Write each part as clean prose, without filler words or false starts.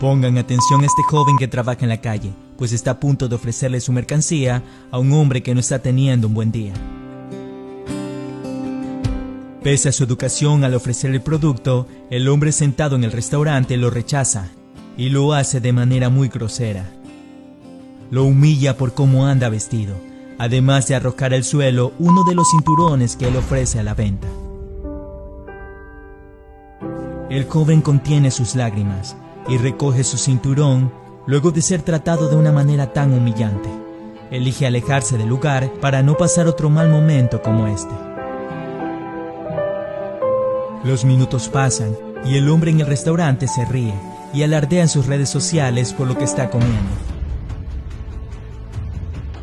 Pongan atención a este joven que trabaja en la calle, pues está a punto de ofrecerle su mercancía a un hombre que no está teniendo un buen día. Pese a su educación al ofrecer el producto, el hombre sentado en el restaurante lo rechaza y lo hace de manera muy grosera. Lo humilla por cómo anda vestido, además de arrojar al suelo uno de los cinturones que él ofrece a la venta. El joven contiene sus lágrimas y recoge su cinturón luego de ser tratado de una manera tan humillante. Elige alejarse del lugar para no pasar otro mal momento como este. Los minutos pasan y el hombre en el restaurante se ríe y alardea en sus redes sociales por lo que está comiendo.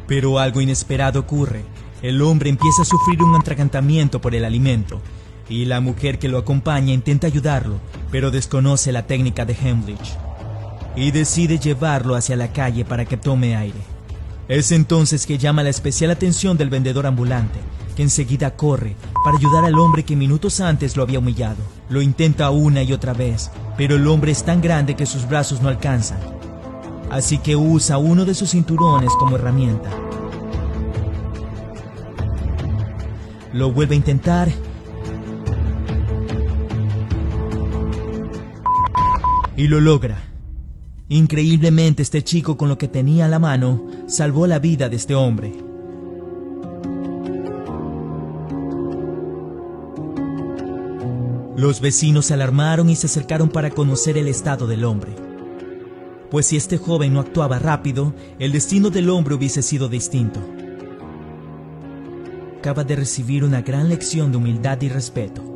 Pero algo inesperado ocurre. El hombre empieza a sufrir un atragantamiento por el alimento y la mujer que lo acompaña intenta ayudarlo, pero desconoce la técnica de Heimlich y decide llevarlo hacia la calle para que tome aire. Es entonces que llama la especial atención del vendedor ambulante, que enseguida corre para ayudar al hombre que minutos antes lo había humillado. Lo intenta una y otra vez, pero el hombre es tan grande que sus brazos no alcanzan. Así que usa uno de sus cinturones como herramienta. Lo vuelve a intentar y lo logra. Increíblemente, este chico, con lo que tenía a la mano, salvó la vida de este hombre. Los vecinos se alarmaron y se acercaron para conocer el estado del hombre. Pues si este joven no actuaba rápido, el destino del hombre hubiese sido distinto. Acaba de recibir una gran lección de humildad y respeto.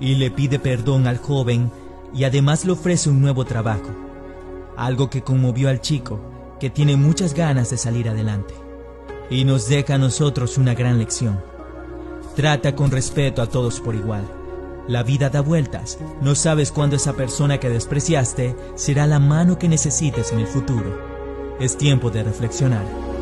Y le pide perdón al joven y además le ofrece un nuevo trabajo, algo que conmovió al chico, que tiene muchas ganas de salir adelante. Y nos deja a nosotros una gran lección. Trata con respeto a todos por igual. La vida da vueltas, no sabes cuándo esa persona que despreciaste será la mano que necesites en el futuro. Es tiempo de reflexionar.